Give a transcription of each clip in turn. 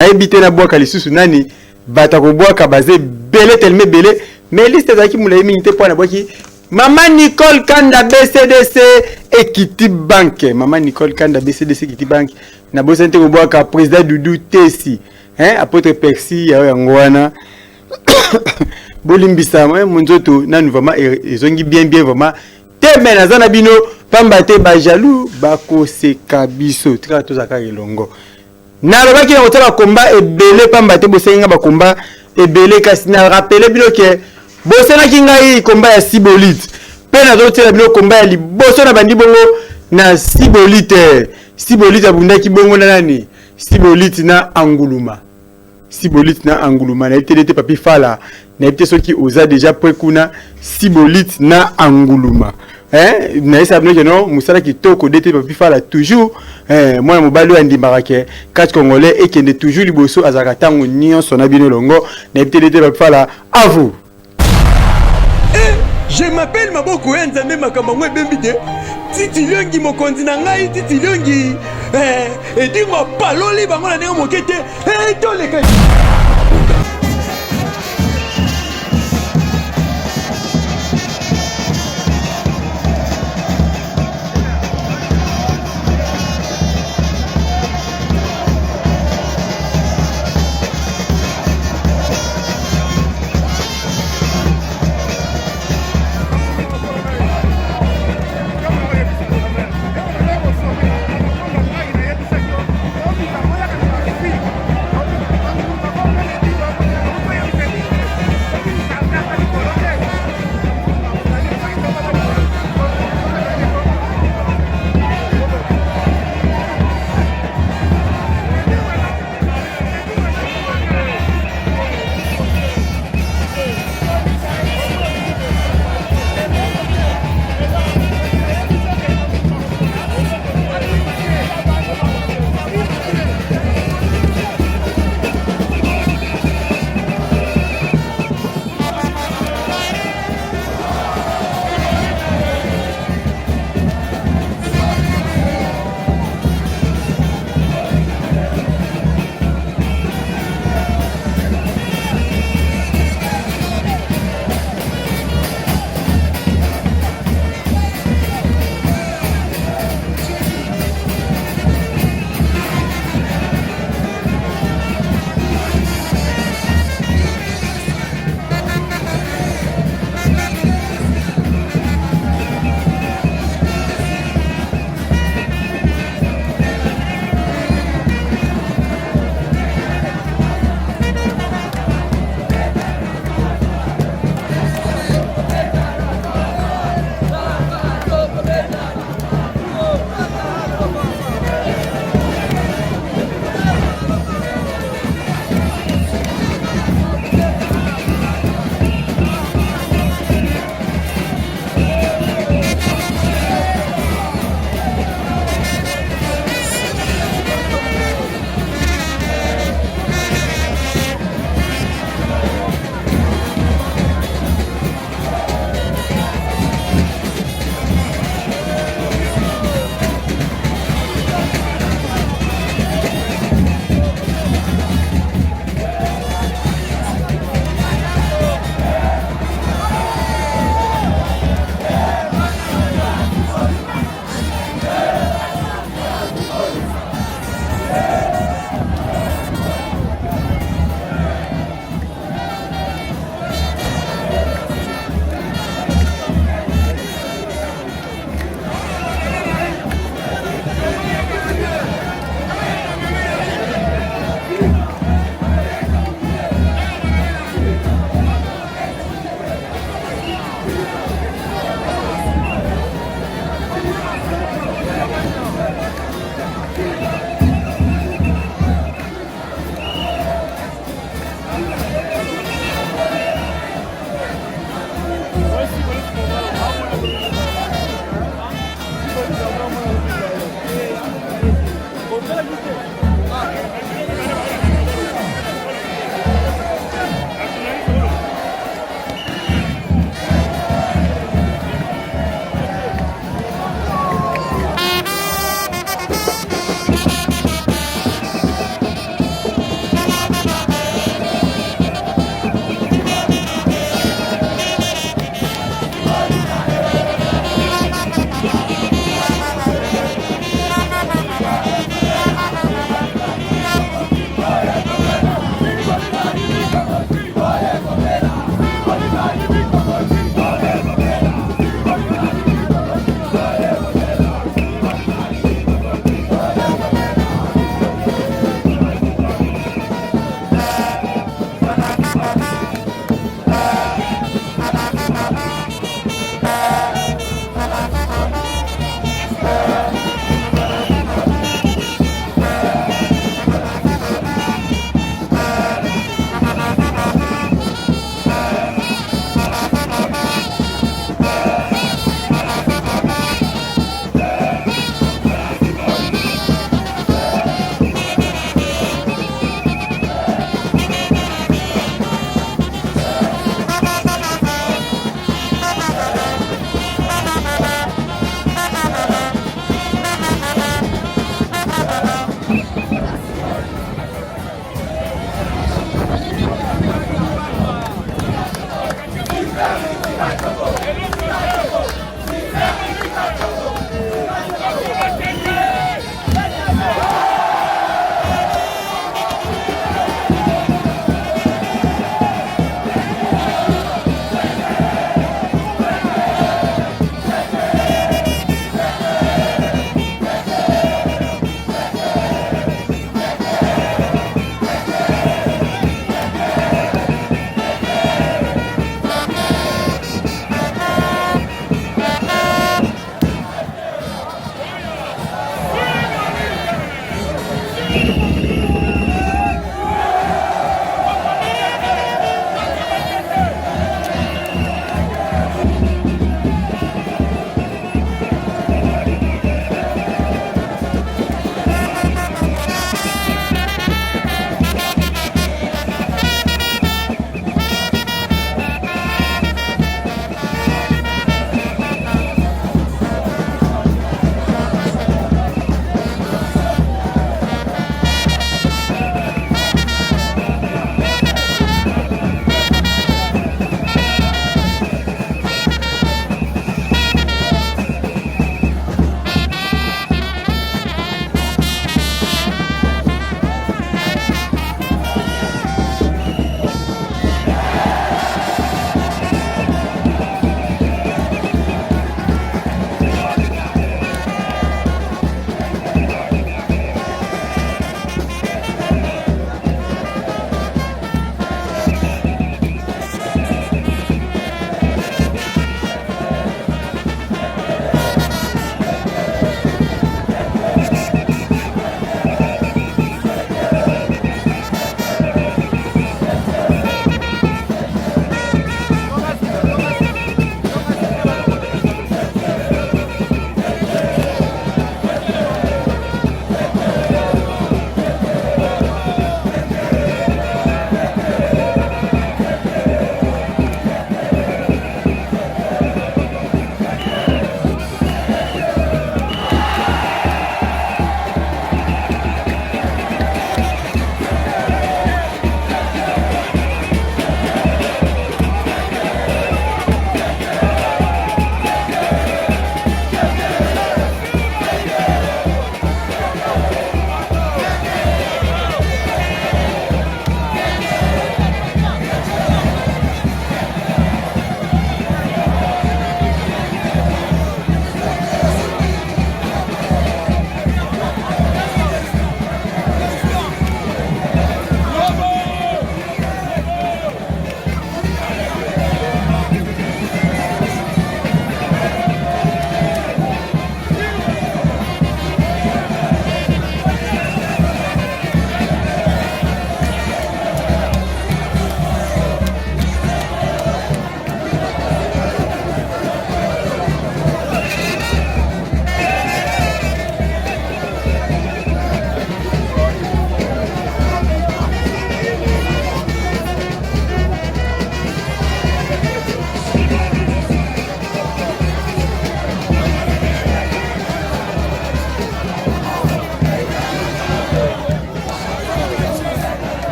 Ebité na boaka lisusu nani bata ko boaka basé belé tellement belé mais liste ezaki moulaye minité pour na boaki Maman Nicole Kanda BCDC Equity Bank. Maman Nicole Kanda BCDC Equity Bank. Na bosente ko boaka président Doudou Tessi. Hein, apôtre Percy ya ngwana. Bolimbisa monzoto nanu vraiment ezongi bien vraiment. Te menazana bino pamba te ba jaloux ba ko se kabiso tika to zaka elongo. Na lobaki na kotala combat ebele pamba te bosenga ba combat ebele kasi na rappeler bino ke bosena kingai combat ya Sibolite. Pe na zotela bino combat ya liboso na bandi bongo na Sibolite. Sibolite abundaki bongo na nani? Sibolite na Anguluma. Sibolite na Anguluma na itete papi fala na ite soki oza déjà prekuna Sibolite na Anguluma. Hein, na esa bino no musala kitoko dete papi fala toujours moi mobali andi marake quatre congolais et qui est toujours liboso azaka tango nyonso na bino longo na ite dete papi fala à vous. Je m'appelle Maboko Nzambe Makambo Bembide. Titi Liongi mokonzi na ngai Titi Liongi. Edingo paloli bango na ndenge mokete. Toleka.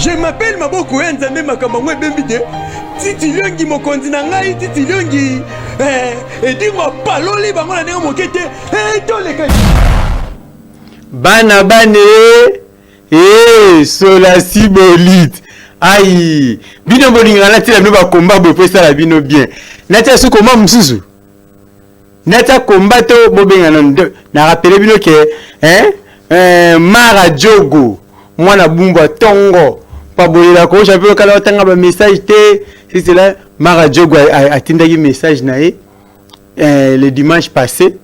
Je m'appelle Maboko Nzambe makambo ngwe bembide. Titi Liongi mokonzi na ngai Titi Liongi. Edingo paloli bango na ndenge mokete. Toleka. Bana bane. Sola Sibolite. Aïe. Bino bolinga na tila ba combat bo pesa la bino bien. Nata su combat mususu. Nata combat to bobenga na rappelé bino ke Mara Jogo. Mwana bumba tongo. Pa bolela ko champion kala tanga ba message te. Si c'est là Mara Jogo a tindaki message na le dimanche passé.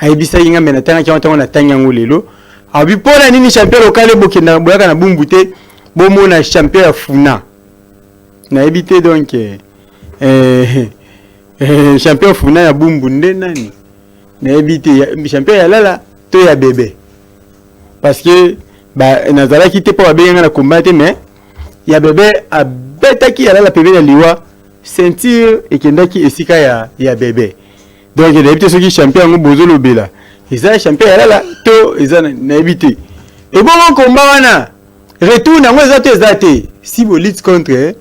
Aibisa yinga mena tanga ki on na tanga ngolelo. Abi pona nini champion local bokenda boyaka na bumbute bomo na champion ya Funa na ebité donc champion Funa ya bumbunde nani na ebité champion ya lala to ya bébé parce que ba nazala kité pour abenga na combattre mais ya bébé a betaki ya lala pebe ya liwa ceinture ekendaki esika ya bébé donc na ebité soki champion ngo bozolo bela Isa champion ya lala to isa na ebité. Et bon combat wana retour na ngwe zate Sibolite contre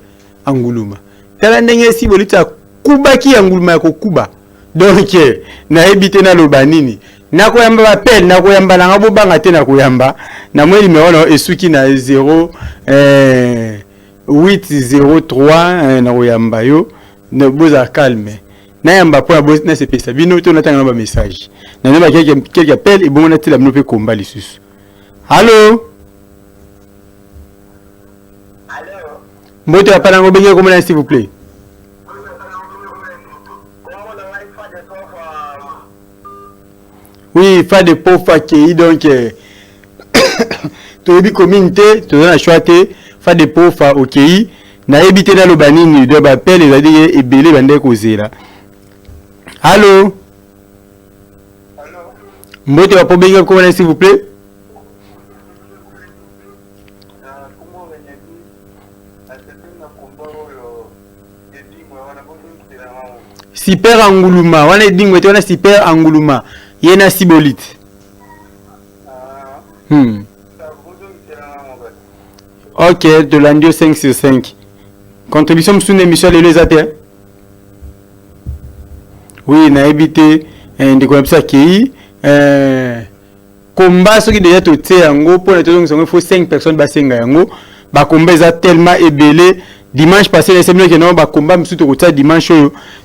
Anguluma. Tala ndenge Sibolite akubaki Anguluma ko kuba. Donc na ebité na lobanini. Na ko yamba ba pen na ko yamba na ngabo banga te na ko yamba. Na mweli meona esuki na 803 na ko yamba yo ne boza calme. Na yamba po na se pesa bino to na tanga ba message. Na neba quelqu'un appelle et bon on a la minope combat les sus. Allô? Allô? Mbote ya palango benye comment s'il vous plaît? Oui, fa de pofa qui donc to ebi communauté to na choité fa de pofa OK na ebité na lobanini de ba appel et dire ebele bande kozela. Allô? Mbote wa pobenge comment s'il vous plaît? Super Anguluma, wana edingwe te wana Super Anguluma. Yena Sibolite. OK, de l'andio 5 sur 5. Contribution sur une émission de les até. Oui, na ebité de comme ça qui combat ce qui déjà tout yango pour les gens il faut 5 personnes basenga yango ba combat za tellement ébélé dimanche passé les semaines que non ba combat msu to kota dimanche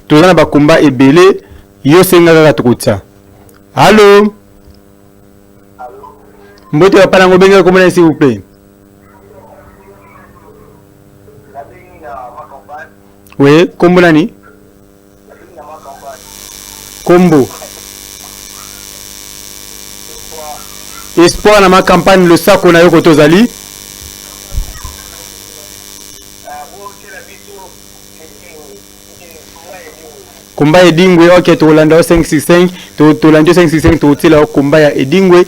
to na ba combat ébélé yo senga ka to kota. Allô? Mbote wa palango benga comment s'il vous plaît? Oui, kombo nani? Kombo. Espoir na ma campagne le sako na yoko tozali. Komba edingwe OK to Landa 565 to Landa 565 to tela komba ya edingwe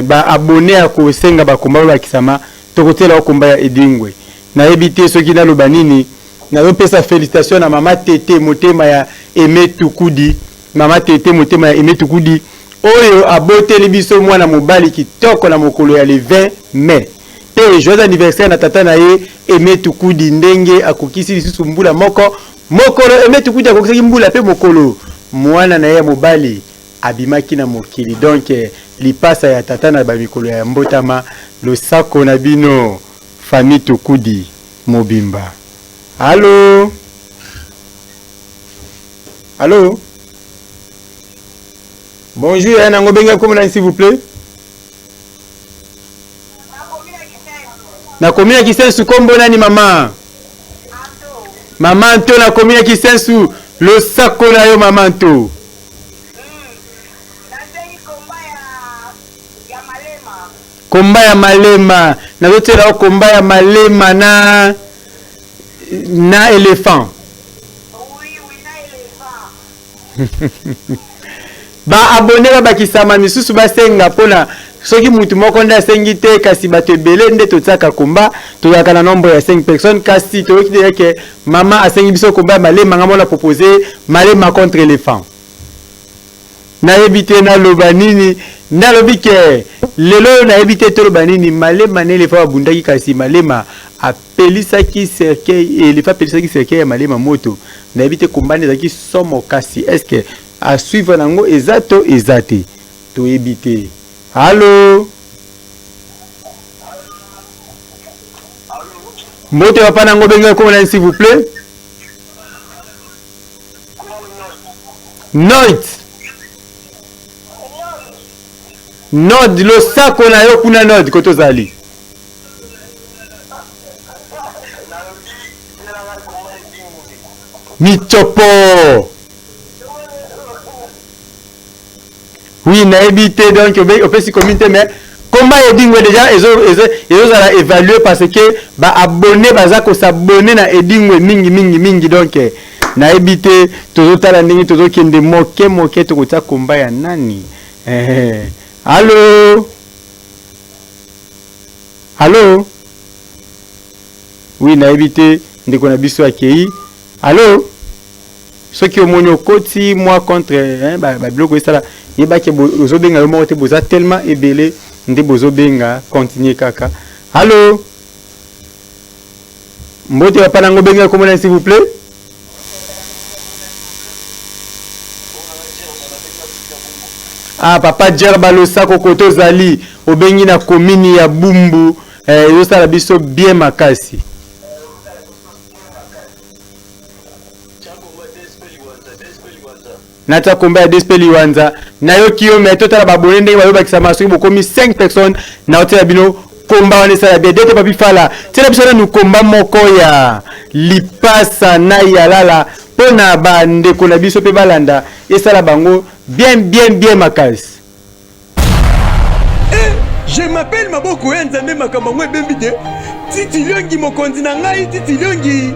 ba abonné a ko senga ba komba ba kisama to tela komba ya edingwe na ebité soki na lobanini na zo pesa félicitations na mama Tete motema ya Aimé Tukudi mama Tete motema ya Aimé Tukudi oyo aboteli biso mwana mobali kitoko na mokolo ya le 20 mai te joyeux anniversaire na tata na ye Aimé Tukudi ndenge akokisi lisusu mbula moko mokolo Aimé Tukudi akokisi mbula pe mokolo mwana na ye mobali abimaki na mokili donc lipasa ya tata na ba mikolo ya mbotama lo sako na bino famille Tukudi mobimba. Allô? Allô? Bonjour, Nango Benga, comment s'il vous plaît? Na commune qui s'est sous combo nani maman? Maman Anto na commune qui s'est sous le sako na yo maman Anto. Komba ya malema. Na zote la komba ya malema na éléphant. Oui, na éléphant. Ba abonné ba kisama misusu ba senga pona soki mutu moko nda sengi te kasi bato ebele nde totsaka komba tozaka na nombre ya 5 personnes kasi toyoki dire ke mama asengi biso komba malema ngamo na proposer malema contre éléphant na ebité na lobanini na lobi ke lelo na ebité to lobanini malema ne éléphant abundaki kasi malema apelisaki cercueil et les fa apelisaki cercueil ya malema moto na ebite kombani ezaki somo kasi est-ce que à suivre nango ezato ezate to ebite allô moto papa nango benga ko na s'il vous plaît Nod lo sako na yo kuna nod koto zali Michopo oui na ebité donc on peut si communauté mais comment Edingwe déjà ils ont évalué parce que ba abonné baza ko s'abonner na Edingwe mingi donc na ebité tozo tala ndingi tozo kende moke to kota komba ya nani allô oui na ebité ndeko na biso akei allô ceux qui ont mon côté moi contre ba biloko esala yebaki bozo benga mo te boza tellement ebelé ndé bozo benga continuer kaka allô mbote papa nango benga comment s'il vous plaît ah papa Djerba lo sako koto zali obengi na komini ya Bumbu yo sala biso bien makasi nata komba ya despeli wanza na yo kiyo me totala babone ndenge bayo bakisa masoki bokomi 5 personnes na hôtel bino komba wana sala bien dete papi fala tela biso na nu komba moko ya lipasa na yalala pona ba ndeko na biso pe balanda esala bango bien makasi. Je m'appelle Maboko Nzambe makambo ngwe bembide titi liongi mokonzi na ngai titi liongi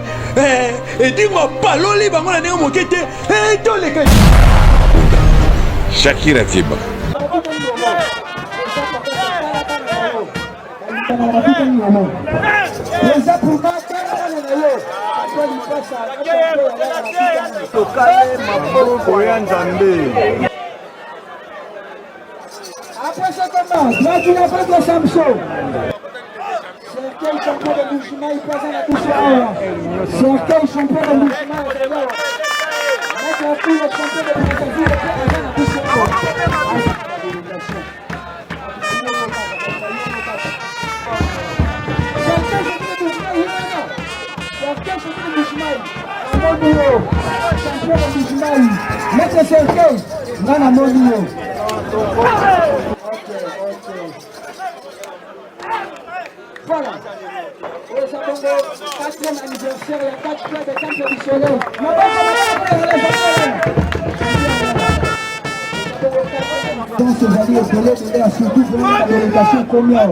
edingo paloli bango na ndenge mokete to leka Shakira Tiba Après ce combat, là tu n'as pas de Samson. Cercueil champion de Mouchima, il passe à la touche à Cercueil champion de Mouchima, il là. Avec la fille, le champion de Mouchima, il passe à la touche voilà. Au 4e anniversaire, il y a 4 clubs de Temple du Soleil. Donc, ces alliés de l'air, surtout pour la délégation combien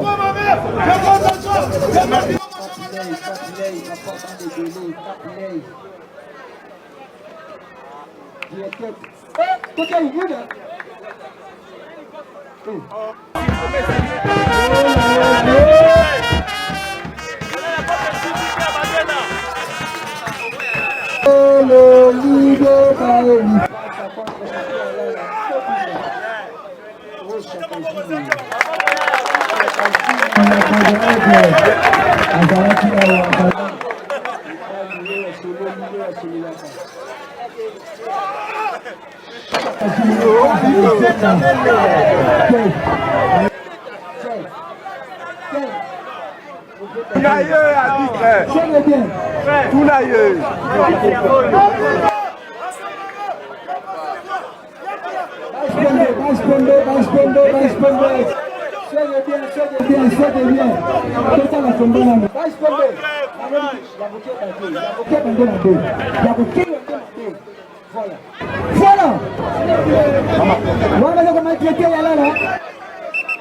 Voilà. Voilà comment maltraiter Yalala.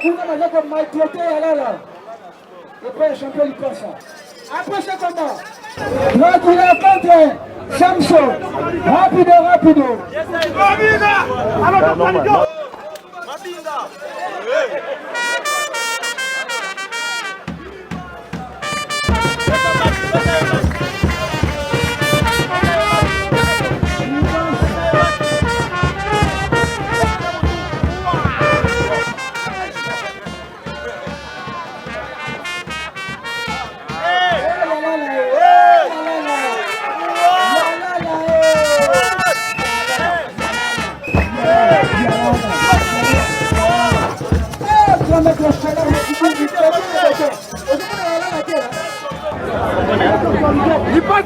Comment maltraiter Yalala. Et puis le champion il passe. Après ce combat, là tu l'as contre Samson. Rapido.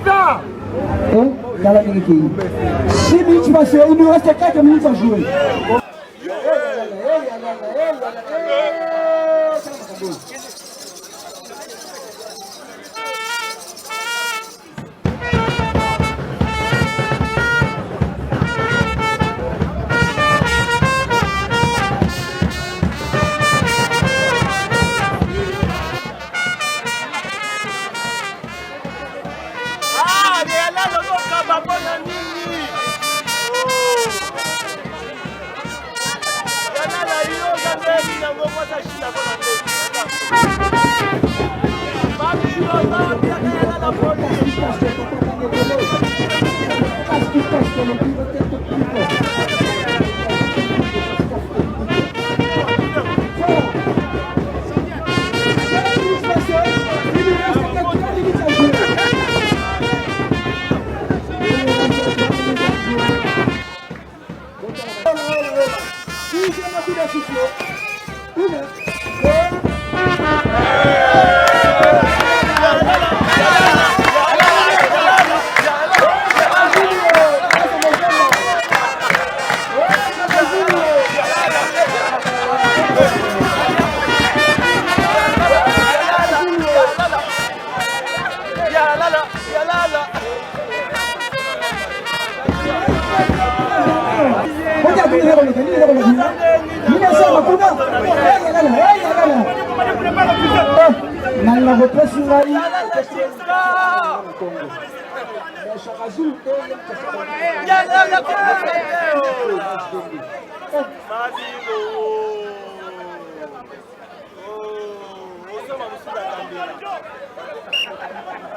Dans la vérité. 6 minutes passées, il nous reste 4 minutes à jouer.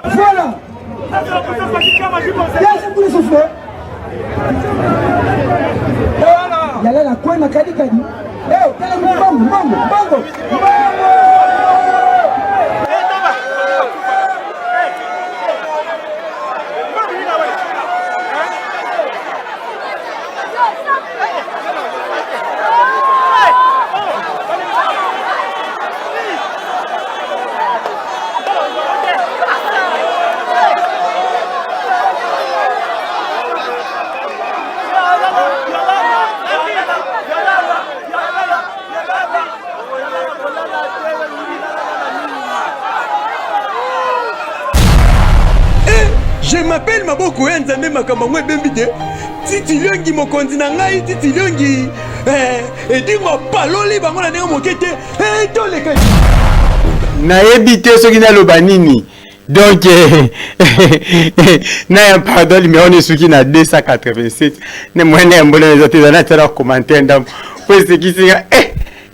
Voilà. Yala la kwena kadi kadi. Eh, tala mbongo. Je m'appelle Maboko Nzambe makambo ngwe bembide. Titi Liongi mokonzi na ngai Titi Liongi. Edingo paloli bango na ndenge mokete. Toleka. Na ebité soki na loba nini. Donc na pardon numéro ne soki na 287. Ne mwene mbona zote za na tera commentaire ndam. Pour ce qui c'est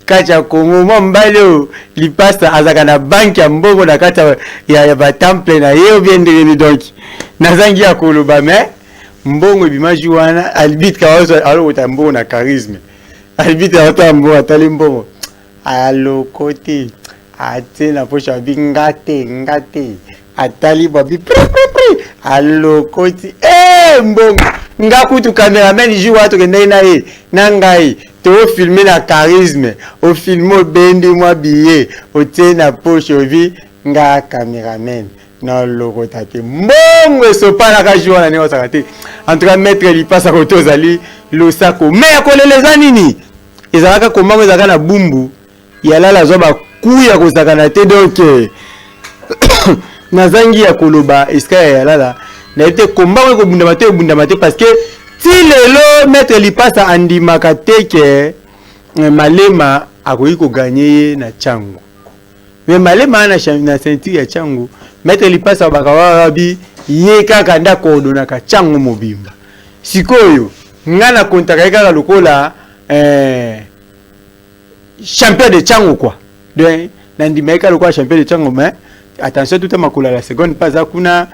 kacha Kongo mbalo lipasta azaka na banki ya mbongo na kata ya ba temple na yo biendele donc nazangi ya koloba mais mbongo bimaji wana albit ka wazo alo utambo na charisme albit ya utambo atali mbongo alo kote ate na posha ngate atali babi alo kote mbongo ngakutu cameraman ji watu kende na ye nangai to filmer na charisme au filmer bendi moi billet au na poche ovi nga cameraman na logo tate mbongo sopa na ka jour na ne osakate en tout cas maître li passe à côté ozali lo sako mais akoleleza nini ezalaka komango ezalaka na bumbu yala la zoba kuya kozakana te donc nazangi ya koloba eska ya yala na ete kombango ko bunda mate parce que si lelo maître li passe à andimaka te ke malema akoyi ko gagner na chango mais malema na ceinture ya chango maître li passe bakawa bi ye kaka nda ko dona ka chango mobimba sikoyo ngana kontaka kaka lokola champion de chango quoi donc nandimeka lokola champion de chango mais attention tout makula la seconde pas akuna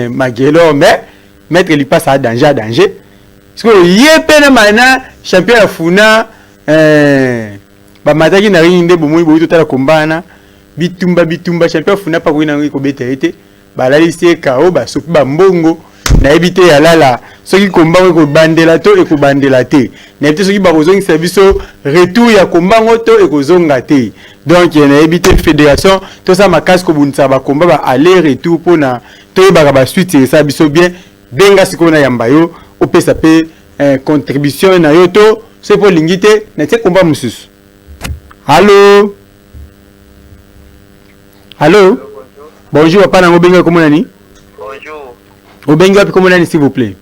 magelo mais maître li passe à danger parce que ye pena mana champion ya funa ba mataki na ringi bomoyi boyi to tala kombana bitumba champion funa pa ko na ko beta balali se kao ba sopi ba mbongo na ebite ya lala soki kombango ko bandela to e ko bandela te na ebite soki ba kozongi service retour ya kombango to e ko zonga te donc na ebite fédération to ça makasi ko bunisa ba komba ba aller retour pona toyebaka ba suite ça biso bien benga siko na yamba yo opesa pe contribution na yo to c'est pour lingité na te combat mususu. Allô? Allô? Bonjour, papa nango benga comment nani? Bonjour. Obenga comment nani s'il vous plaît?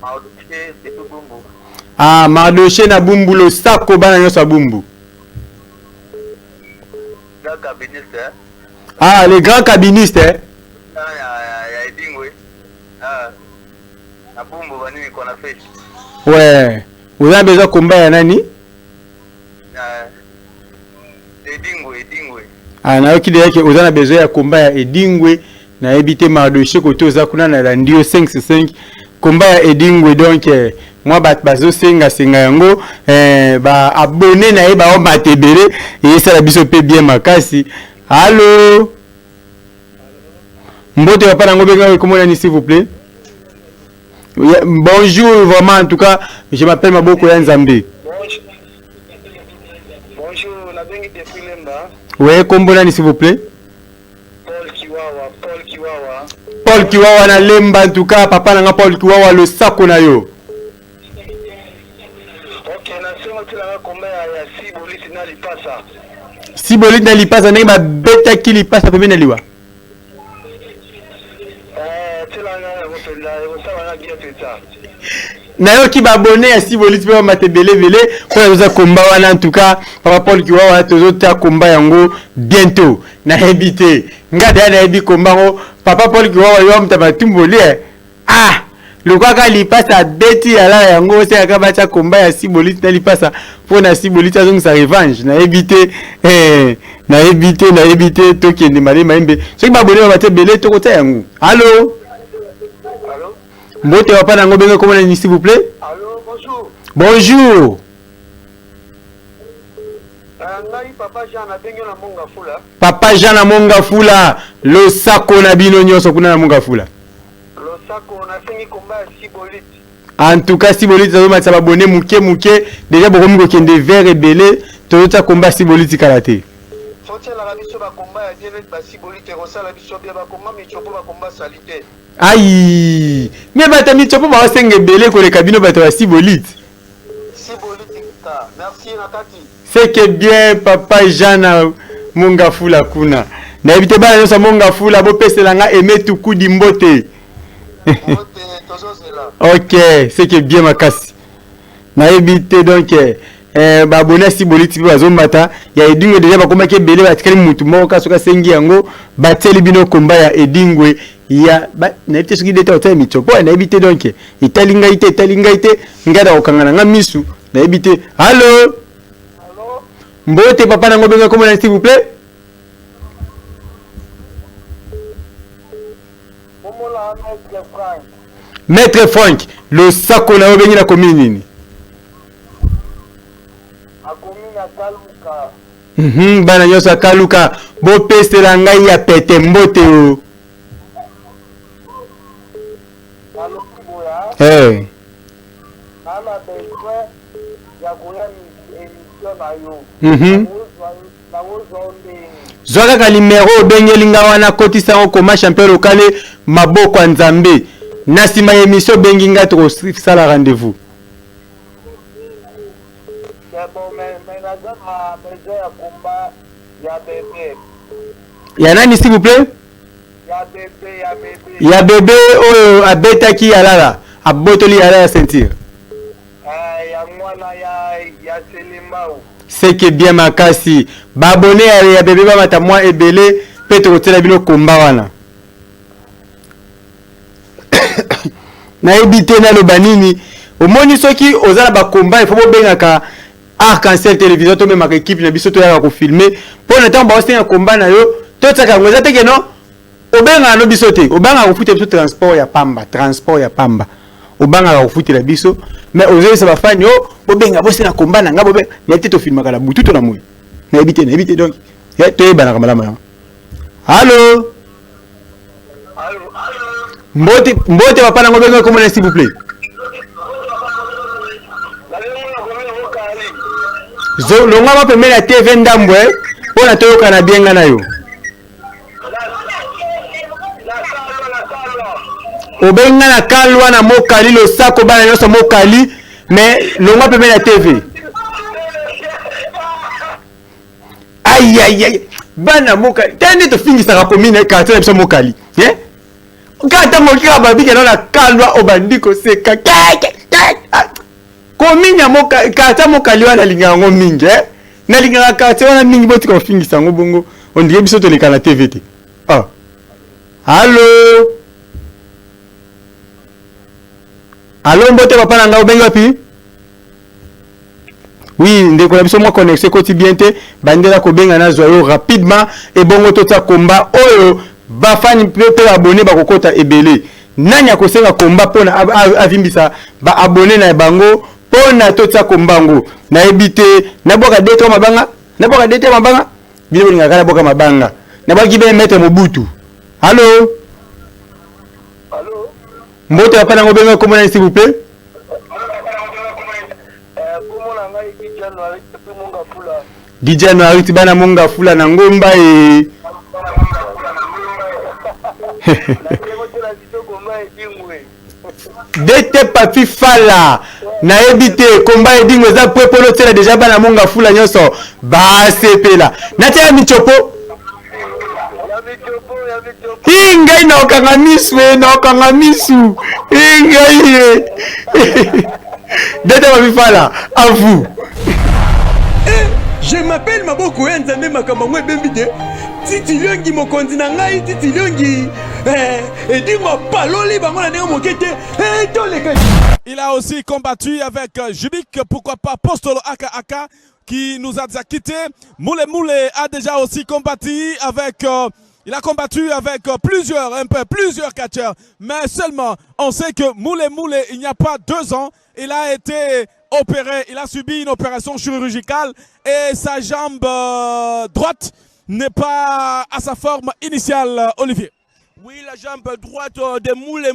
Ah, Mardoché na bumbu lo sako bana nyoso sa bumbu. Ah, les grands cabinistes, hein? Ouais. Vous avez besoin de combat ya nani? Ah, na yoki de vous avez besoin ya combat ya Edingwe na ebité Mardoché koto za kuna na randio 5-5 combat ya Edingwe donc moi bazo senga yango ba abonné na ye ba o matebele et ça la biso pe bien makasi. Allô? Mbote papa nango benga comment nani s'il vous plaît? Bonjour vraiment en tout cas, je m'appelle Maboko ya Nzambe. Bonjour, la bengi de Filemba. Ouais, comment nani s'il vous plaît? Paul Kiwawa na lemba en tout cas papa nanga Paul Kiwawa le sako na yo. Si bolite na lipasa ndenge ba beta ki lipasa pembe na liwa. Na yo ki ba abonné ya si bolite pe matebele vele pour za komba wana en tout cas papa Paul Kiwawa tozo ta komba yango bientôt na habité ngada na habi komba ngo papa Paul Kiwawa yo mtabatumboli ah le quoi quand il passe à beti à la yango c'est à kabacha combat ya Sibolite na il passe pour na Sibolite donc sa revanche na éviter to qui ne mali maimbe ce qui m'a abonné va te belé to côté yango. Allô? Allô? Mbote va pas nango benga comment s'il vous plaît? Allô, bonjour. Bonjour. Papa Jean na benga na monga fula. Papa Jean na monga fula lo sako na bino nyoso kuna na monga fula. En tout cas, Sibolite ça va s'abonner mouké déjà beaucoup mieux que des verres et belé tout ça combat Sibolite karaté. Aïe, mais bata mi chopo ba senge belé ko le cabino bata Sibolite. Merci Nakati. C'est que bien papa Jean monga fula kuna. Na ebite ba yo sa monga fula bo pesela nga aimer tout coup d'imbote. Ok, c'est que bien ma casse. Na évité donc ba abonné Sibolite ba zombata ya Edingwe déjà ba komba ke belé ba tikali mutu moko kasoka sengi yango ba teli bino komba ya Edingwe ya na évité ce qui déta hôtel michopo na évité donc italingaite ngada okangana nga misu na évité. Allô? Allô? Mbote papa nango benga comment s'il vous plaît? Maître Frank, le sako na obengi na commune nini? Bana nyoso akaluka bo pesela ngai ya pete mbote o. Eh. Zwaka ka numéro bengelinga wana kotisa ngo koma champion local Maboko ya Nzambe. Na sima émission benginga to sala rendez-vous. Ya nani s'il vous plaît? Ya bébé oyo abeta ki alala abotoli alala sentir. C'est que bien makasi ba abonné ya bébé ba mata moi ebele peto kotela bino komba wana. Na ebité na lo banini omoni soki ozala ba komba il faut bengaka arc-en-ciel télévision to même équipe na biso to ya ko filmer pour le temps ba osenga komba na yo to tsaka ngoza teke no obenga no biso te obanga ko futa biso transport ya pamba obanga ko futa la biso mais ozo ça va faire yo obenga bosenga komba na nga bobe ya te to filmaka la butu to na moyi na ebité donc ya to ebana kamala ma. Allô? Mbote papa nango benga comment s'il vous plaît? Zo longa ma pemela TV ndambwe pona toyoka na bienga na yo. obenga na kalwa na mokali le sako bana nyonso mokali mais longwa pembe na TV aïe aïe aïe bana mokali tande to fingisa ko mina ka tele biso mokali kata mokira babike na kalwa obandiko seka ko minya mokali kata mokali wana linga ngo mingi na linga kata wana mingi boti ko fingisa ngo bongo on dirait biso to le kana TV te ah allô allô mbote papa na nga obenga pi oui ndeko na biso mwa connexion quotidien te bandela ko benga na zoyo rapidement et bongo tota combat oyo ba fani pe abonné ba kokota ebele nani akosenga combat pona avimbisa ba abonné na bango pona tota combat ngo na ebité na boka dete mabanga na boka dete mabanga bile bolinga kala boka mabanga na boka kibe mettre mobutu allô Allô? Mbote papa na ngobenga komona s'il vous plaît DJ January tibana munga fula na ngomba Dete papi fala na ebite komba edingo za pepolo tela déjà bana munga fula nyonso ba sepela na tia michopo ingai na okanga misu ingai Dete papi fala à vous. Je m'appelle Maboko Nzambe Makamangwe Bembide. Titi Liongi mokonzi na ngai Titi Liongi. Edingo paloli bango na ndenge mokete. Il a aussi combattu avec Jubik, pourquoi pas Postolo Aka qui nous a déjà quitté. Moule a déjà aussi combattu avec il a combattu avec plusieurs catcheurs, mais seulement on sait que Moule, il n'y a pas 2 ans, il a été opéré, il a subi une opération chirurgicale et sa jambe droite n'est pas à sa forme initiale, Olivier. Oui, la jambe droite de Moule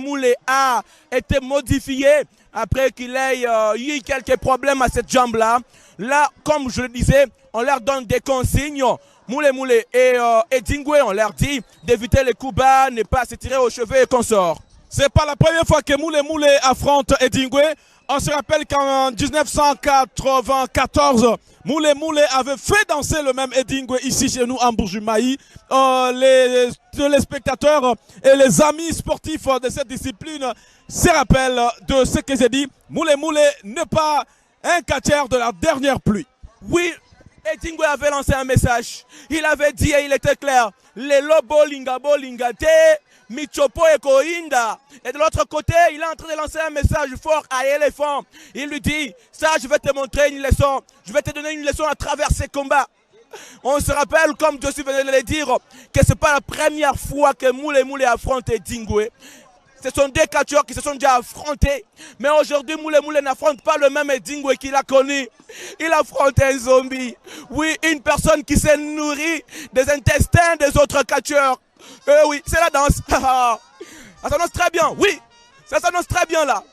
a été modifiée après qu'il ait eu quelques problèmes à cette jambe-là. Là, comme je le disais, on leur donne des consignes. Moule et Edingwe, on leur dit d'éviter les coups bas, ne pas se tirer aux cheveux et qu'on sort. C'est pas la première fois que Moule affronte Edingwe. On se rappelle qu'en 1994, Moule avait fait danser le même Edingwe ici chez nous en Bourg-du-Maï. Les spectateurs et les amis sportifs de cette discipline se rappellent de ce que j'ai dit. Moule n'est pas un catcheur de la dernière pluie. Oui, Edingwe avait lancé un message. Il avait dit et il était clair. Les bolinga te, michopo et koinda. Et de l'autre côté, il est en train de lancer un message fort à Éléphant. Il lui dit, ça je vais te montrer une leçon. Je vais te donner une leçon à travers ces combats. On se rappelle, comme Josie venait de le dire, que ce n'est pas la première fois que Moule affronte Edingwe. Ce sont des catcheurs qui se sont déjà affrontés. Mais aujourd'hui, Moule n'affronte pas le même Edingwe qu'il a connu. Il affronte un zombie. Oui, une personne qui s'est nourrie des intestins des autres catcheurs. Oui, c'est la danse. Ça s'annonce très bien. Oui, ça s'annonce très bien là.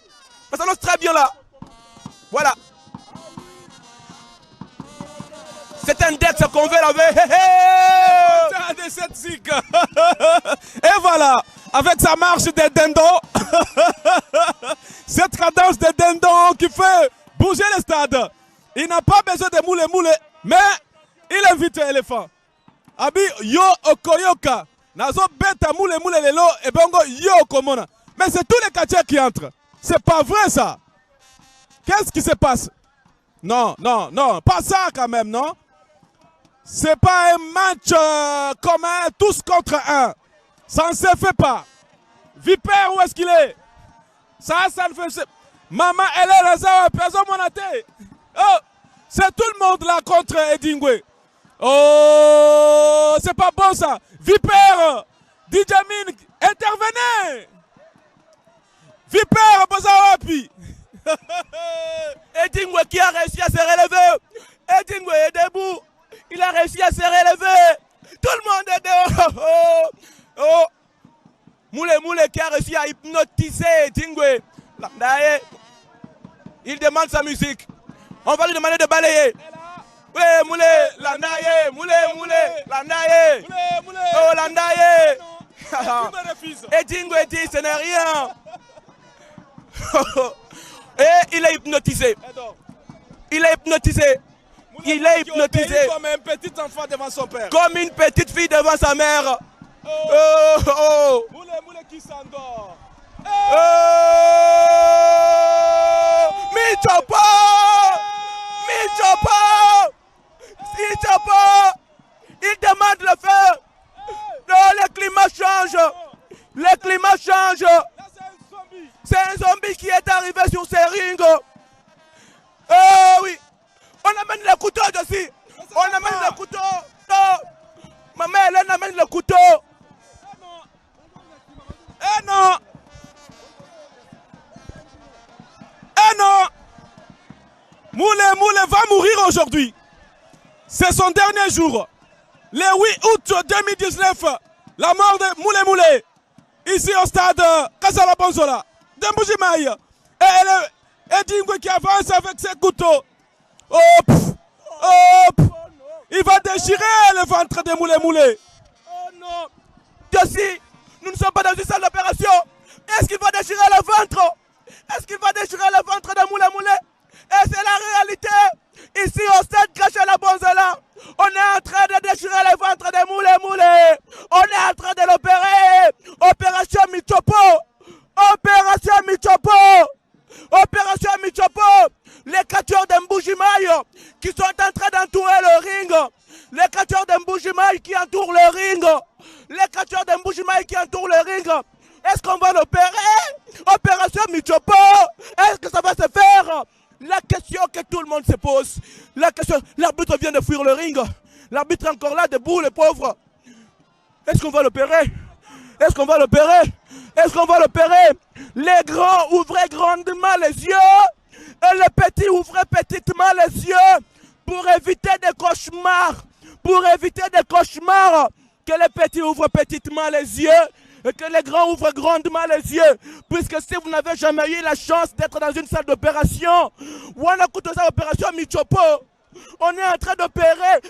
Ça s'annonce très bien là. Voilà. C'est un dex qu'on veut laver. Et voilà, avec sa marche de dindon, cette cadence de dindon qui fait bouger le stade. Il n'a pas besoin de Moule, mais il invite l'éléphant. Abi yo okoyoka, nazo beta Moule lelo et bongo yo komona. Mais c'est tous les catcheurs qui entrent. C'est pas vrai ça. Qu'est-ce qui se passe? Non, pas ça quand même, non? C'est pas un match commun, tous contre un. Ça ne se fait pas. Vipère, où est-ce qu'il est? Ça ne fait pas. Maman, elle est là, ça, personne monaté. Oh, c'est tout le monde là contre Edingwe. Oh, c'est pas bon ça. Vipère, Djamin, intervenez. Vipère, Bozawapi. Edingwe qui a réussi à se relever. Edingwe est debout. Il a réussi à se relever. Tout le monde est dehors. Moule qui a réussi à hypnotiser Edingwe. Il demande sa musique. On va lui demander de balayer. Oui, Moule, Landaye, Moule, Landaye. Oh, Landaye. Et Dingo dit, ce n'est rien. Et il est hypnotisé. Il est hypnotisé. Il est hypnotisé. Comme un petit enfant devant son père. Comme une petite fille devant sa mère. Moule qui s'endort. Michopo! Il demande le feu. Non, le climat change. Le climat change. C'est un zombie qui est arrivé sur ces rings. Oh oui. On amène le couteau aussi. On amène le couteau. Non. Maman, elle amène le couteau. Eh non. Eh non. Moule va mourir aujourd'hui. C'est son dernier jour. Le 8 août 2019, la mort de Moule, ici au stade Kasala Bonzola, de Mbujimaï. Et Dingo qui avance avec ses couteaux. Il va déchirer le ventre de Moule. Oh non. Josi, nous ne sommes pas dans une salle d'opération. Est-ce qu'il va déchirer le ventre? Est-ce qu'il va déchirer le ventre de Moule? Et c'est la réalité. Ici au stade Kasala Bonzola, on est en train de déchirer le ventre de Moule. On est en train de l'opérer. Opération Michopo. Opération Michopo. Les catcheurs de Mbujimaï qui sont en train d'entourer le ring. Les catcheurs de Mbujimaï qui entourent le ring. Les catcheurs de Mbujimaï qui entourent le ring. Est-ce qu'on va l'opérer? Opération Michopo. Est-ce que ça va se faire? La question que tout le monde se pose. La question, l'arbitre vient de fuir le ring. L'arbitre est encore là, debout, le pauvre. Est-ce qu'on va l'opérer? Est-ce qu'on va l'opérer? Est-ce qu'on va l'opérer? Les grands ouvrez grandement les yeux. Et les petits ouvrez petitement les yeux. Pour éviter des cauchemars. Pour éviter des cauchemars. Que les petits ouvrent petitement les yeux. Et que les grands ouvrent grandement les yeux. Puisque si vous n'avez jamais eu la chance d'être dans une salle d'opération, ou on a coûté ça opération Michopo, on est en train d'opérer.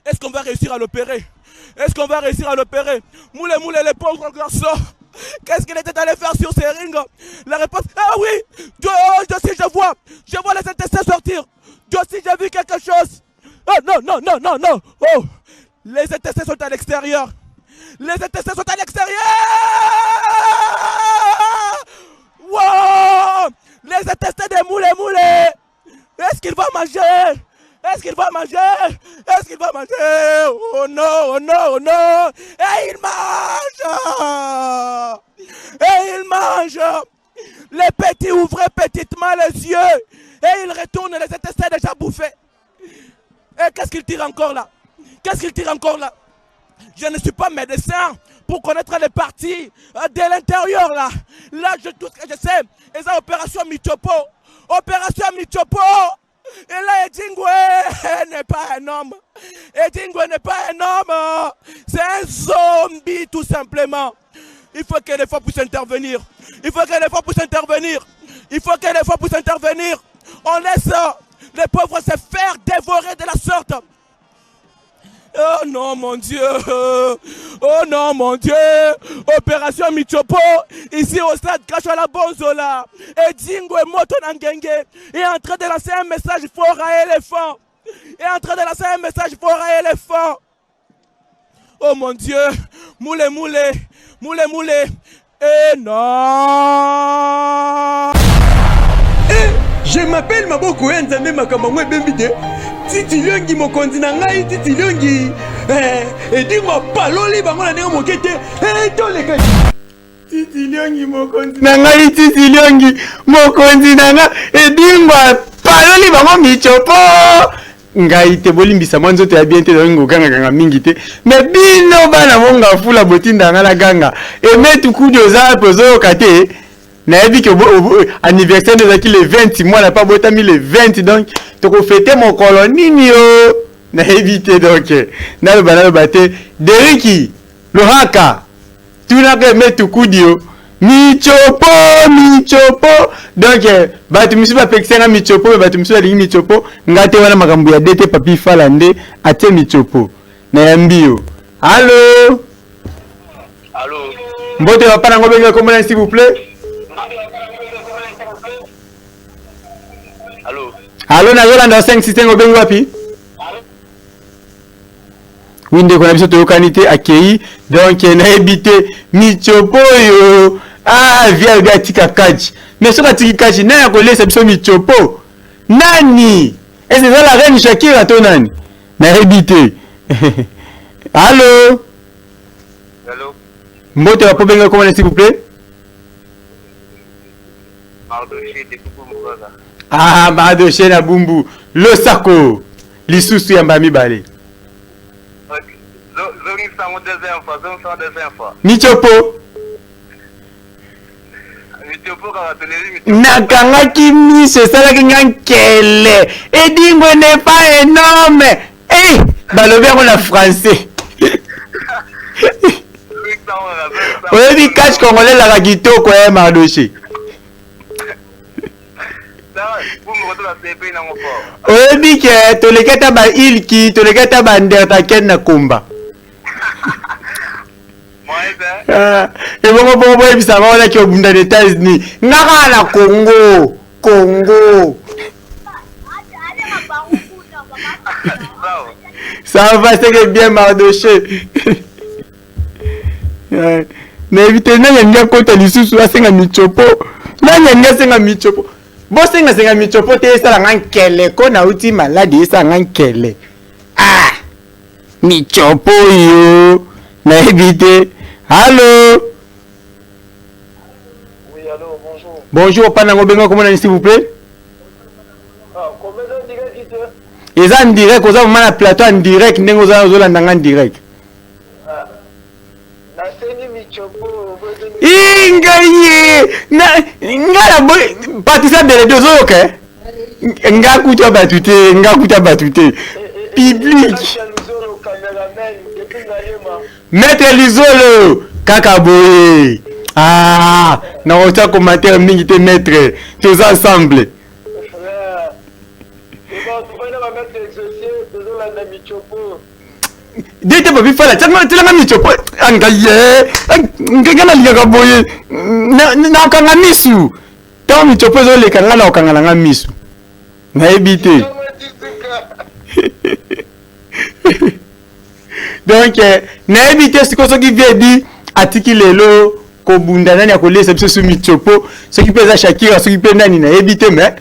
Est-ce qu'on va réussir à l'opérer? Est-ce qu'on va réussir à l'opérer? Moule, les pauvres garçons. Qu'est-ce qu'il était allé faire sur ces rings? La réponse, ah oui, je vois les intestins sortir. J'ai vu quelque chose. Oh non. Oh, les intestins sont à l'extérieur. Les intestins sont à l'extérieur. Wow! Les intestins de Moule. Est-ce qu'il va manger? Est-ce qu'il va manger? Est-ce qu'il va manger? Oh non. Et il mange. Les petits ouvraient petitement les yeux. Et il retourne les intestins déjà bouffés. Et qu'est-ce qu'il tire encore là? Je ne suis pas médecin pour connaître les parties de l'intérieur là. Là, tout ce que je sais, c'est l'opération Michopo. Et là, Edingwe n'est pas un homme. C'est un zombie tout simplement. Il faut que les fois puissent intervenir. On laisse les pauvres se faire dévorer de la sorte. Oh non mon Dieu. Opération Michopo, ici au stade Kasala Bonzola. Et Dingo et Moto Nangenge est en train de lancer un message fort à éléphant. Oh mon Dieu. Moule. Et non. Je m'appelle Maboko Nzambe Makamangwe Bembide. Titi Liongi mokonzi na ngai, Titi Liongi. Edingo paloli bango na ndenge mokete. Toleka. Titi Liongi mokonzi na ngai, Titi Liongi mokonzi na ngai. Edingo paloli bango Michopo. Ngai te bolimbisa mwanzo te ya bien te dongo ganga mingi te. Mais bino bana monga fula botinda ngala ganga. Et mettre coup de za pozo kate. Naebi que anniversaire de Zaki le 20, moi n'a pas botami le 20 donc tu fêter mon colonini naebi te donc na le banana baté Deriki le haka tu n'as que mettre coup dio Michopo donc batu misu ba pexena Michopo batu misu ali Michopo ngate wana makambo ya dete papi falande ate Michopo na yambio Allô? Allô? Mbote papa nango benga comment s'il vous plaît? Allô? Allô na Yolanda 5 système obengo wapi? Oui, ndeko na biso toyokani te akei donc na ebité michopo yo via ga tika kaji mais soka tiki kaji na ya kolesa biso michopo nani est-ce que la reine Shakira to nani na ebité allô Allô? mbote wa pobenga comment s'il vous plaît? Mardoché de Bumbugaga. Mardoché na bumbu lo sako lisusu ya mbami bale michopo nakangaki miso esalaki nga nkele edingo n'est pas énorme balobi yango na français oyebi cache congolais laka kitoko ya Mardoché oyebi ke toleki ata bailki toleki ata bandertaken na komba ebongo bongo boyebisaka wana ki obunda na États-Unis nga kaka na Congo ça va c'est que bien Mardoché nayebi nanyangi akota lisusu asenga michopo nanyangi asenga michopo bosenga michopo te esalanga nkele ko nauti maladi esalanga nkele michopo yo nayebi te. Allô? Oui, allô, bonjour. Bonjour, panango benga comment s'il vous plaît? Combien de direct eza en direct, oza moment na plateau en direct, ndenge oza ozolandanga en direct. Naseni michopo. Ingaye! Ngala boy, Patricia de deux oyoka. Nga kuta batute. Public. Maître Lizolo, kaka boye. Na ota commentaire mingi te maître, tous ensemble. Dete papi fala, tanga michopo. Angaye, ngana liga boye. Na kanga misu. Tawo michopo zo le kanga na kanga nga misu. Na ebite. Donc na ebite siko so ki vedi atiki lelo ko bunda nani akolesa biso su michopo, so ki pesa Shakira, so ki pe nani na ebite me.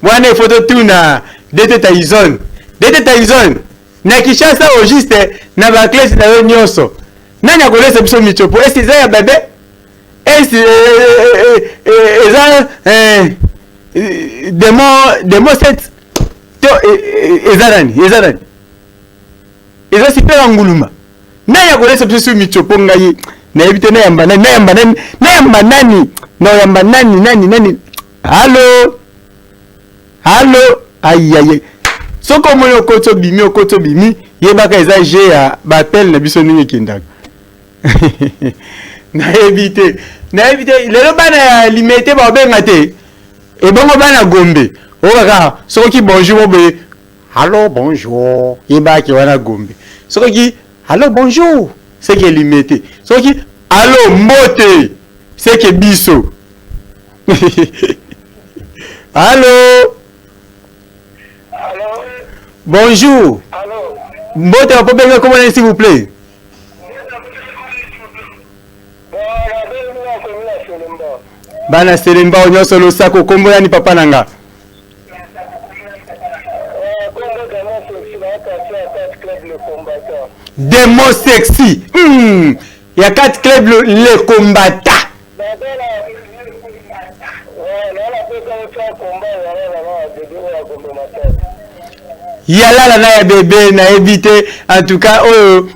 Wana photo tuna Dete Tyson. Na Kinshasa au juste na ba classe na yo nyonso. Nani akolesa biso michopo? Est-ce que ya bébé? Est-ce demo set to ezanani. Eza super nguluma. Nani akolesa biso michopo ngai? Na ebite na yamba nani. Allô? Aïe. Soko moyo okoto bimi yebaka eza je ya bapel na biso ningi kindaka. Na éviter lelo bana ya limité ba benga te. E bongo bana Gombe. Okaka soki bonjour bobe. Allô bonjour. Yebaki wana Gombe. Soki allô bonjour. C'est que limité. Soki allô mbote. C'est que biso. Allô? Allô? Bonjour. Allô? Mbote wa pobenga comment s'il vous plaît? Bana Selemba onyoso lo sako kombo yani papa nanga. Demo sexy. Ya 4 club le combattant. Yalala na ya bébé na éviter en tout cas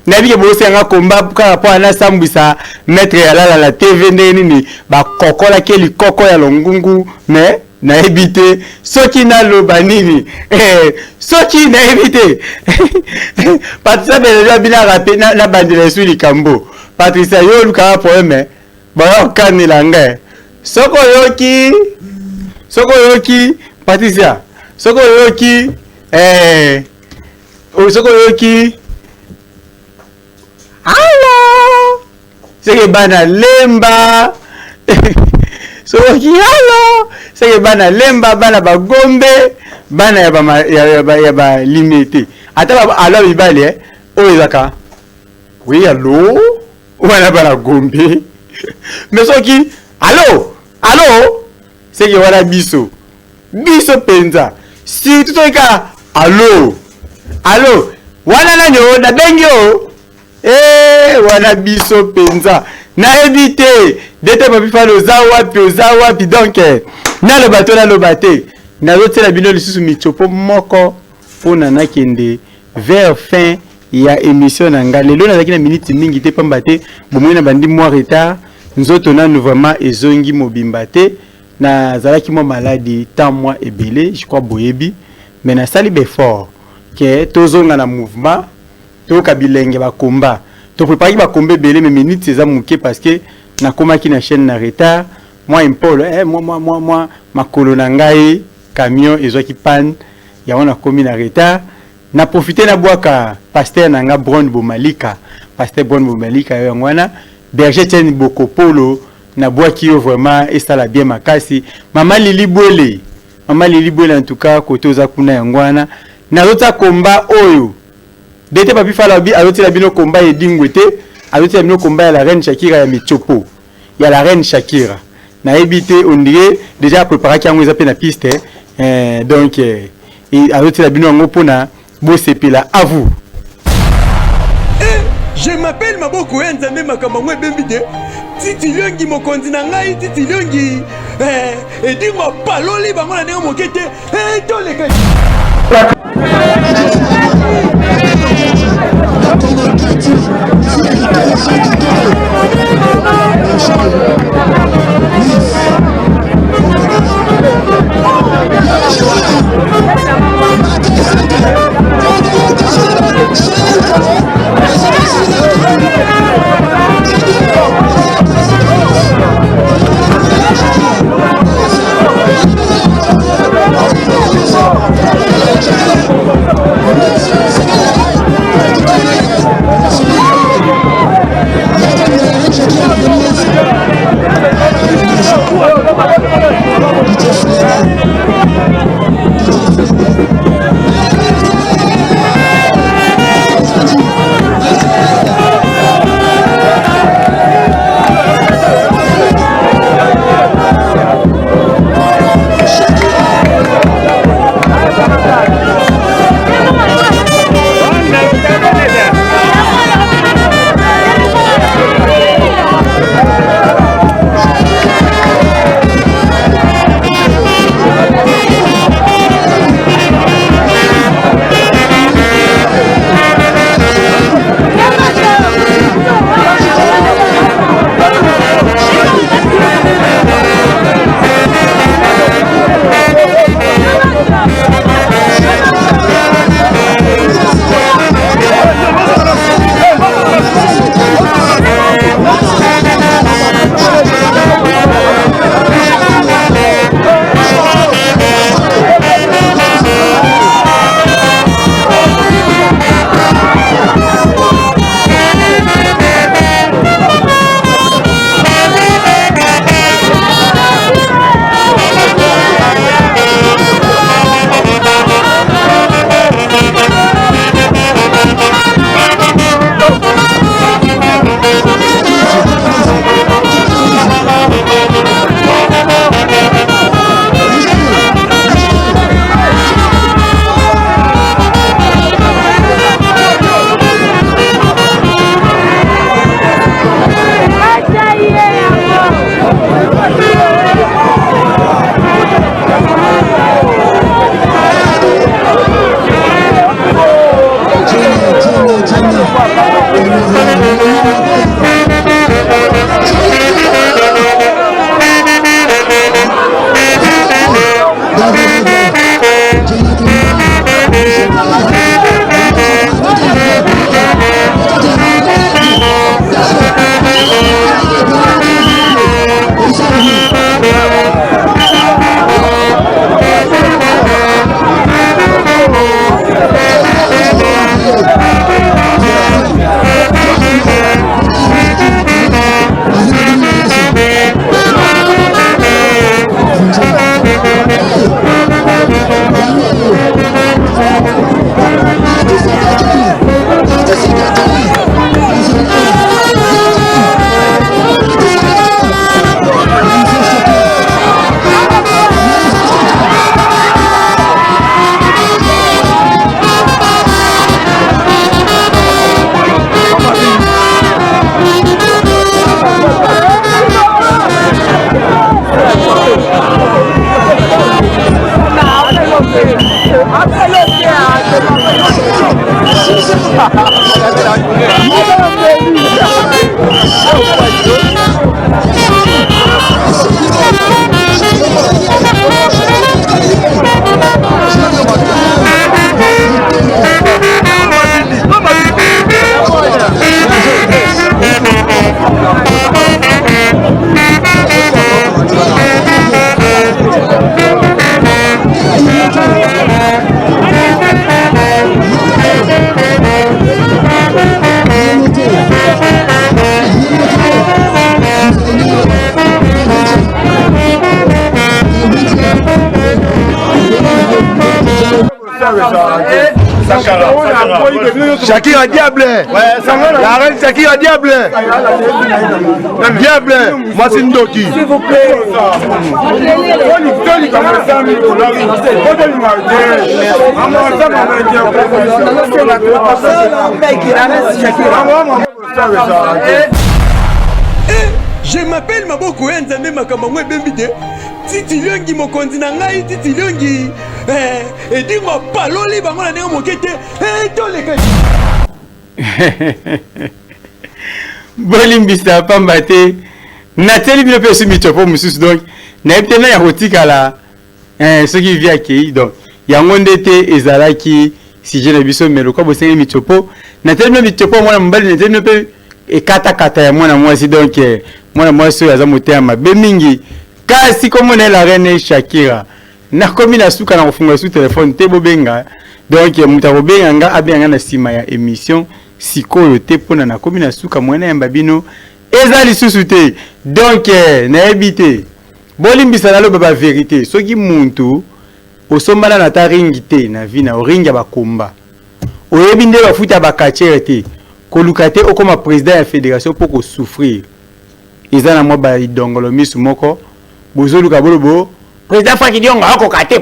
na bike bosse nga combat par rapport à na sambisa mettre yalala la TV nini ba kokola keli koko ya longungu mais na éviter soki na loba nini soki na éviter Patricia bela bina rapé na bandela sur likambo Patricia yo luka problème ba kanela nga soko yoki Patricia soko yoki Allo seke bana lemba soki allo seke bana lemba bana bagombe bana ya ba limité ata alo bibale oyo zaka oui allo wana bana gombe mais soki allo seke wana biso penza si tutoka allo wana nanyo na bengyo wana biso penza na éviter d'être papi fa oza wapi donc na lo bato na zotela bino lisusu michopo moko pona na kende vers fin ya émission na nga lelo nazaki na minute mingi te pamba te bomoi na bandi mwa retard nzoto nanu vraiment ezongi mobimba te na zalaki mwa maladi tant moi ebele je crois boyebi mais na sali befort que tozonga na mouvement to kabilenge ba combat to préparer ba combat ebele mais minute c'est ça muke parce que na komaki na chaîne na retard moi impolo moi makolo na ngai camion ezwaki panne ya wana komi na retard na profiter na boaka pasteur na nga Bron Bomalika pasteur Bron Bomalika yangwana berger Tieni Bokopolo na boaki yo vraiment et ça la bien makasi mama Lili Bwele en tout cas koto za kuna yangwana na lota combat oyo dete papi fala bi aloti la bino combat et dingwete aloti la bino combat ya la reine Shakira ya Michopo ya la reine Shakira na ebité on dirait déjà préparé ki yango eza pe na piste donc aloti la bino ngo pona bo sepela à vous. Je m'appelle Maboko Nzambe Makamangwe Bembide. Titi Liongi mokonzi na ngai Titi Liongi. Edingo paloli bango na ndenge mokete. Toleka. Shakira diable. La reine Shakira diable. Diable. Moi c'est Ndoki. S'il vous plaît. Je m'appelle Maboko Nzambe makambo ngwe bembide. Titi Liongi mokonzi na ngai Titi Liongi. Edingo paloli bango na ndenge mokete. Toleka. Bolimbisa pamba te. Nateli bino pe sumi chopo mususu donc. Na ebtena ya kotikala ce qui vient qui donc yango ndete ezalaki si je na biso melo ko bosengi michopo. Nateli bino michopo mwana mbali nateli bino pe ekata ya mwana mwasi donc mwana mwasi oyo aza motema mabe mingi kasi komona la reine Shakira nakomi na suka na kofunga su telefone te bobenga donc muta bobenga nga abenga na sima ya émission sikoyo te pona nakomi na suka mwana ya mbabino eza lisusu te donc na ebite bolimbisa na loba ba vérité soki muntu osombana na ta ringi te na vie na oringa bakomba oyebi nde bafuta bakachere te koluka te okoma président ya fédération pour ko souffrir ezana mwa ba idongolo misu moko bozoluka bolobo président Franck Diongo akoka te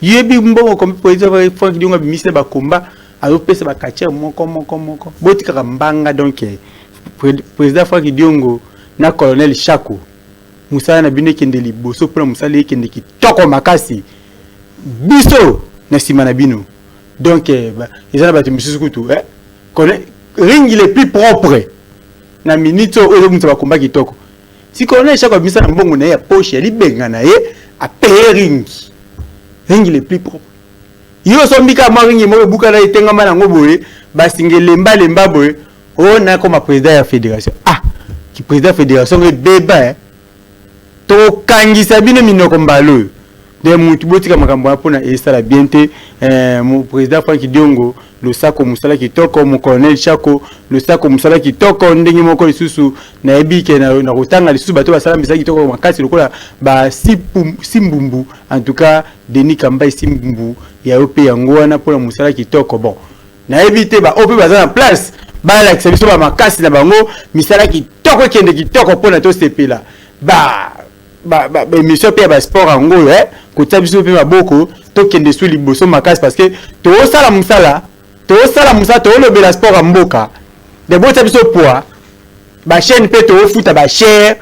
yebi mbongo comme président Franck Diongo bimisa ba komba azopesa ba kachere moko botika mbanga donc président Franck Diongo na colonel Chako musala na bino kende liboso pour musala ekende kitoko makasi biso na sima na bino. Donc, ils ont battu M. Soukoutou. Ring il est plus propre. Na minute où on va combattre qui toko. Si on est chaque fois mis en bon on est poche, il benga na a payer ring. Ring il est plus propre. Yo so mbika maringi mo buka na itenga mana ngoboye, ba singelemba lemba boye. On a comme président de la fédération. Ah, qui président de la fédération est débat. To kangisa bino minoko mbalo. De mutubotika makambo pona esala biente mon président Franck Diongo le sako musala kitoko mon colonel Chako le sako musala kitoko ndenge moko lisusu na ebike na rotanga lisusu bato basala misala kitoko makasi lokola ba simbumbu en tout cas Denis Kamba simbumbu ya ope yango wana pona musala kitoko bon na ebite ba ope bazana place ba la biso ba makasi na bango misala kitoko kende kitoko pona to sepela émission pe ba sport ango kotia biso pe maboko to kende sou liboso makasi parce que to sala musala to lobela sport en mboka de botia biso poa ba chaîne pe to futa ba share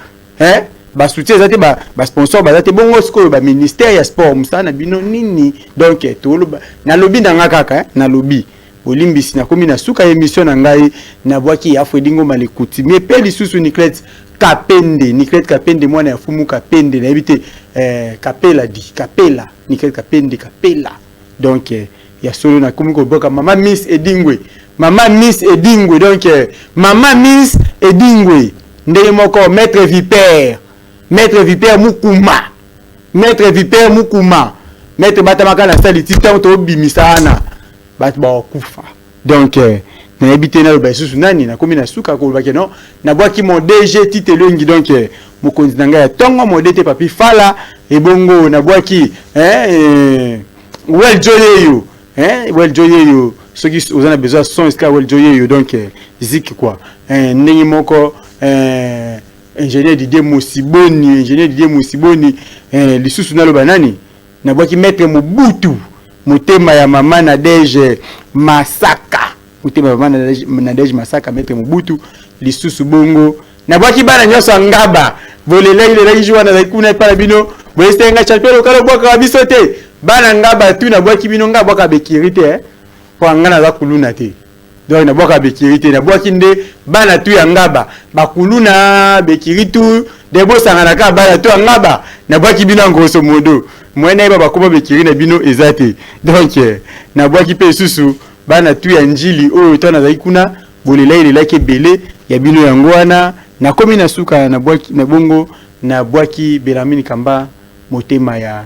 ba soutien zate ba sponsor ba zate bongo sko ba ministère ya sport musala na bino nini donc to na lobby na ngaka na lobby olimbisi na komi na suka émission na ngai na bwaki ya Fredingo Malekuti mais pe lisusu Nicolette Kapende mwana ya fumu Kapende na ebite Kapela Nicolette Kapela donc ya solo na komi ko boka Mama Miss Edingwe donc Mama Miss Edingwe ndenge moko maître Vipère Mukuma maître batamaka na sali titan to bimisana bat ba kufa donc na ebité na ba susu nani na komi na suka ko ba non na bwaki mon DG Tite Liongi donc mokonzi nanga ya tongo modete papi fala e bongo na bwaki well joyeyo ceux qui ont besoin son iska well joyeyo donc zik quoi ndenge moko ingénieur Didier Musiboni lisusu na lo banani na bwaki maître Mobutu motema ya mama Nadege Masaka maître Mobutu lisusu bongo na bwaki bana nyoso ngaba volela ile joua na kuna pa bino boestenga champion lokalo bwaka biso te bana ngaba tu na bwaki bino ngaba bwaka bekirite po ngana za kuluna te donc na bwaka bekirite na bwaki nde bana tu ya ngaba bakuluna bekiritu de bosanga na ka bana tu ya ngaba na bwaki bino ngoso modo mwene ba bakoma bekiri na bino ezate donc na bwaki pe susu bana tu ya njili oyo tana za kuna bolela ile lake bele ya bino yango wana na komi na suka na bwaki na bongo na bwaki Belamini Kamba motema ya